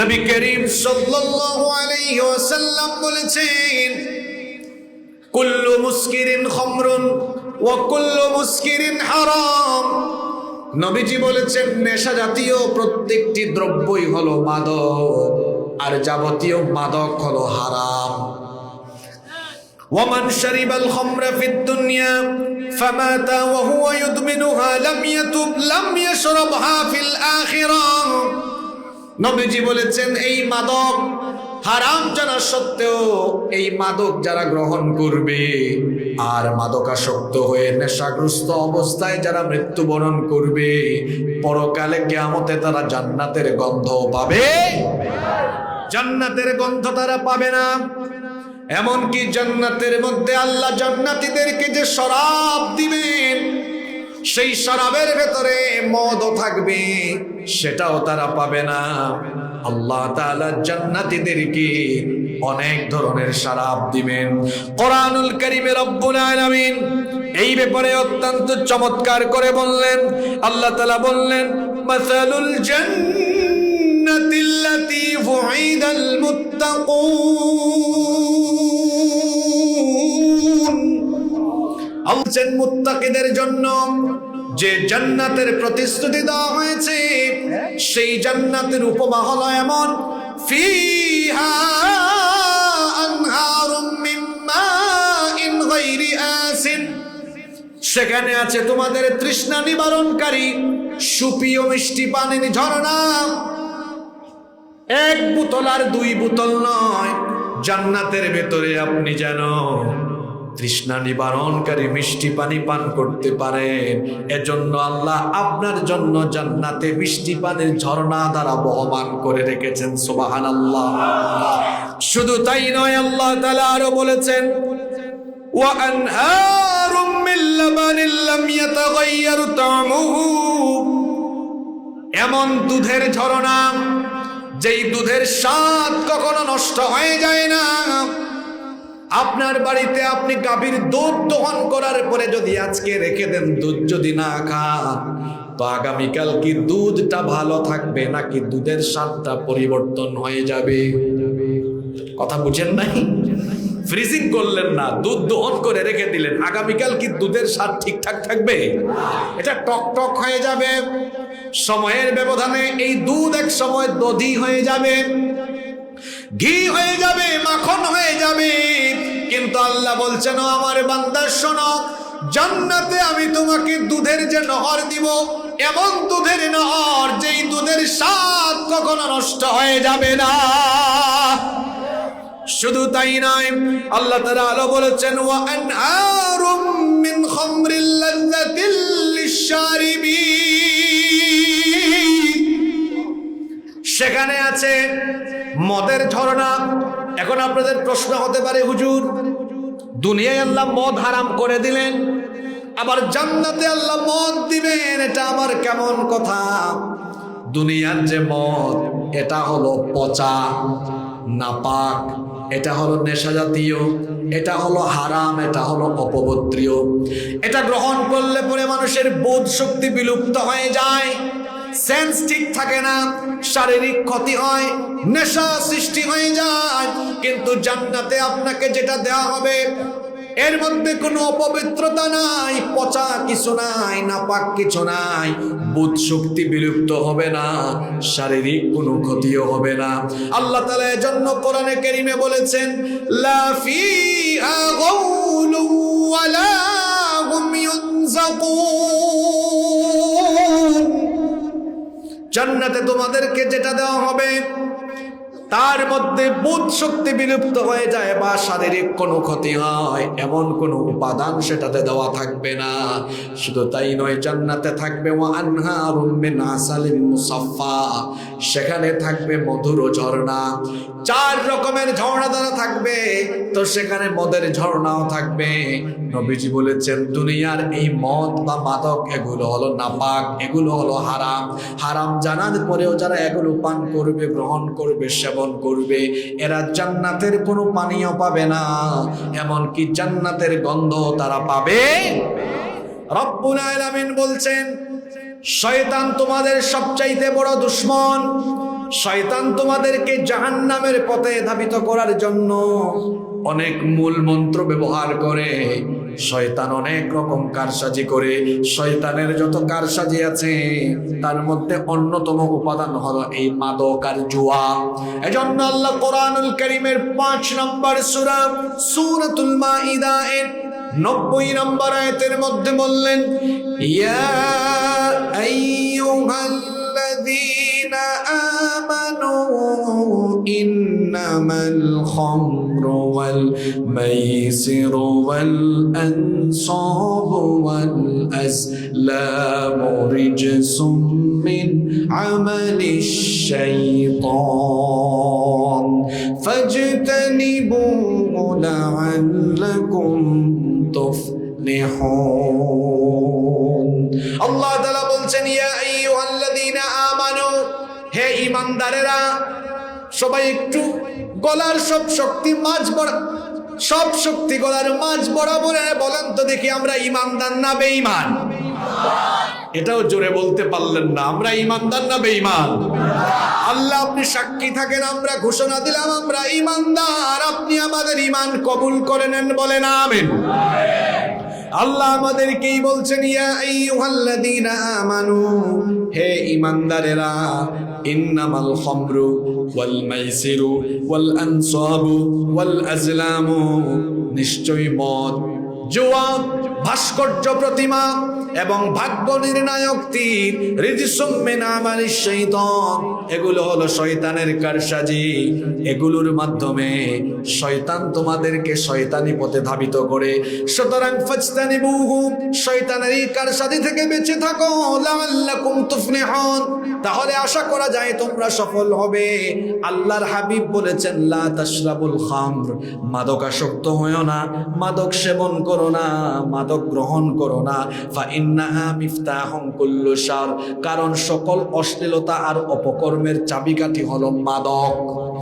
নবী করিম সাল্লাল্লাহু আলাইহি ওয়াসাল্লাম বলেছেন, কুল্লু মুসকিরিন খামরুন ওয়া কুল্লু মুসকিরিন হারাম। নবীজি বলেছেন, নেশা জাতীয় প্রত্যেকটি দ্রব্যই হলো মাদক, আর যাবতীয় মাদক হলো হারাম। ওয়ামান শারিবাল খামরা ফিদ দুনিয়া ফামাতা ওয়া হুয়া ইউদমিনুহা লাম ইয়াতুব লাম ইয়াশরাবহা ফিল আখিরাহ। নবীজি বলেছেন, এই মাদক হারাম জানা সত্ত্বেও এই মাদক যারা গ্রহণ করবে আর মাদকাসক্ত হয়ে নেশাগ্রস্ত অবস্থায় যারা মৃত্যুবরণ করবে, পরকালে কিয়ামতে তারা জান্নাতের গন্ধ পাবে, জান্নাতের গন্ধ তারা পাবে না। এমনকি জান্নাতের মধ্যে আল্লাহ জান্নাতীদেরকে যে শরাব দিবেন, সেই শরাবের ভেতরে মদও থাকবে, সেটাও তারা পাবে না। আল্লাহ তাআলা জান্নাতীদেরকে অনেক ধরনের শরাব দিবেন। কোরআনুল কারীমে রব্বুল আলামিন এই ব্যাপারে অত্যন্ত চমৎকার করে বললেন। আল্লাহ তাআলা বললেন, মাসালুল জান্নাতিল্লাতী ফুইদাল মুত্তাকুন। আল্লাহ মুত্তাকিদের জন্য যে জান্নাতের প্রতিশ্রুতি দেওয়া হয়েছে, সেই জান্নাতের উপমা হলো এমন, ফিহা আনহারুম মিন মাইন গায়রি আসিন। সেখানে আছে তোমাদের তৃষ্ণা নিবারণকারী সুপেয় মিষ্টি পানির ঝর্ণা। এক বোতল আর দুই বোতল নয়, জান্নাতের ভেতরে আপনি যেন তৃষ্ণা নিবারণকারী মিষ্টি পানি পান করতে পারেন। এজন্য আল্লাহ আপনার জন্য জান্নাতে মিষ্টি পানির ঝর্ণা দ্বারা বহমান করে রেখেছেন। সুবহানাল্লাহ। শুধু তাই নয়, আল্লাহ তাআলা আরো বলেছেন, ওয়া আনহারুম মিন লাবানিন লাম ইয়াতাগায়্যার তা'মুহু। এমন দুধের ঝর্ণা, যেই দুধের স্বাদ কখনো নষ্ট হয়ে যায় না। আপনার বাড়িতে আপনি গাভীর দুধ দহন করার পরে যদি আজকে রেখে দেন, দুধ যদি না খান, তো আগামীকাল কি দুধটা ভালো থাকবে নাকি দুধের স্বাদটা পরিবর্তন হয়ে যাবে? কথা বুঝেন নাই? ফ্রিজিং করলেন না, দুধ দহন করে রেখে দিলেন, আগামীকাল কি দুধের স্বাদ ঠিকঠাক থাকবে? এটা টক টক হয়ে যাবে। সময়ের ব্যবধানে এই দুধ এক সময় দধি হয়ে যাবে, ঘি হয়ে যাবে, মাখন হয়ে যাবে। কিন্তু আল্লাহ বলছেন, ও আমার বান্দা শোনো, জান্নাতে আমি তোমাকে দুধের যে নহর দিব, এমন দুধের নহর, যেই দুধের স্বাদ কখনো নষ্ট হয়ে যাবে না। শুধু তাই নয়, আল্লাহ তাআলা আলো বলেছেন, ওয়া আনহারুম মিন খামরিল লাযযাতিল লিশশারিবিন। সেখানে আছে মদের ঝর্ণা। এখন আপনাদের প্রশ্ন হতে পারে, হুজুর, দুনিয়ায় আল্লাহ মদ হারাম করে দিলেন, আবার জান্নাতে আল্লাহ মদ দিবেন, এটা আবার কেমন কথা? দুনিয়ার যে মদ, এটা হলো পচা, নাপাক, এটা হলো নেশা জাতীয়, এটা হলো হারাম, এটা হলো অপবিত্র। এটা গ্রহণ করলে পরে মানুষের বোধ শক্তি বিলুপ্ত হয়ে যায়, সেন্স ঠিক থাকে না, শারীরিক ক্ষতি হয়, নেশা সৃষ্টি হয়ে যায়। কিন্তু জান্নাতে আপনাকে যেটা দেওয়া হবে, এর মধ্যে কোনো অপবিত্রতা নাই, পচা কিছু নাই, নাপাক কিছু নাই, বোধ শক্তি বিলুপ্ত হবে না, শারীরিক কোনো ক্ষতিও হবে না। আল্লাহ তাআলা এজন্য কোরআনে কারীমে বলেছেন, লা ফিহা গাউলু ওয়ালা হুম ইউনজাকুন। জান্নাতে তোমাদেরকে যেটা দেওয়া হবে, তার মধ্যে বোধ শক্তি বিলুপ্ত হয়ে যায় বা শারীরিক কোনো ক্ষতি হয়, এমন কোনো উপাদান সেটাতে দেওয়া থাকবে না। শুধু তাই নয়, জান্নাতে থাকবে ওয়া আনহারুম মিন আসালিন মুসাফফা। সেখানে থাকবে মধুর ঝর্ণা। 4 রকমের ঝর্ণা দ্বারা থাকবে, তো সেখানে মদের ঝর্ণাও থাকবে। নবীজি বলেছেন, দুনিয়ার এই মদ বা মাদক, এগুলো হলো নাপাক, এগুলো হলো হারাম। হারাম জানার পরেও যারা এগুলো পান করবে, গ্রহণ করবে, সেবন করবে, এরা জান্নাতের কোনো পানীয় পাবে না, এমনকি জান্নাতের গন্ধ তারা পাবে। রব্বুল আলামিন বলছেন, শয়তান তোমাদের সবচাইতে বড় দুশমন। শয়তান তোমাদেরকে জাহান্নামের পথে ধাবিত করার জন্য অনেক মূল মন্ত্র ব্যবহার করে। শয়তান অনেক রকম কারসাজি করে। শয়তানের যত কারসাজি আছে তার মধ্যে অন্যতম উপাদান হলো এই মাদক আর জুয়া। এজন্য আল্লাহ কোরআনুল কারীমের 5 নম্বর সূরা সূরাতুল মাইদা এর 90 নম্বর আয়াতের মধ্যে বললেন, ইয়া আইয়ুহাল্লাযীনা আমানু ইন্নামাল খামরু ওয়াল মাইসিরু ওয়াল আনসাবু ওয়াল আজলামু রিজসুম মিন আমালিশ শাইতান ফাজতানিবুহু লাআল্লাকুম তুফলিহুন। আল্লাহ তাআলা বলছেন, ইয়া আইয়ুহাল্লাযীনা আমানু, হে ঈমানদারেরা। সবাই একটু গলার সব শক্তি গলার মাঝ বরাবর বলেন তো দেখি, আমরা ঈমানদার না বেঈমান? এটাও জোরে বলতে পারলেন না। আমরা ঈমানদার না বেঈমান? আল্লাহ আপনি সাক্ষী থাকেন, আমরা ঘোষণা দিলাম আমরা ঈমানদার। আপনি আমাদের ঈমান কবুল করে নেন, বলেন আমিন। আল্লাহ আমাদেরকেই বলছেন, ইয়া আইয়ুহাল্লাযীনা আমানু, হে ঈমানদারেরা। ইন্নামাল খামরু ওয়াল মাইসিরু ওয়াল আনসাবু ওয়াল আজলামু, নিশ্চয়ই মদ, জুয়া, ভাস্কর্য প্রতিমা এবং ভাগ্য নির্ণায়ক তীর, রিজসুম মিন আমালিশ শাইতান, এগুলো হলো শয়তানের কারসাজি। এগুলোর মাধ্যমে শয়তান তোমাদেরকে শয়তানি পথে ধাবিত করে। সুতরাং ফাজতানিবুহু, শয়তানের এই কারসাজি থেকে বেঁচে থাকো, লাআল্লাকুম তুফলিহুন, তাহলে আশা করা যায় তোমরা সফল হবে। আল্লাহর হাবিব বলেছেন, লা তাশরাবুল খামর, মাদকাসক্ত হয়ো না, মাদক সেবন করো না, মাদক গ্রহণ করো না। ফা ইন্নাহা মিফতাহুন কুল্লু শার, কারণ সকল অশ্লীলতা আর অপকর্মের চাবিকাঠি হলো মাদক।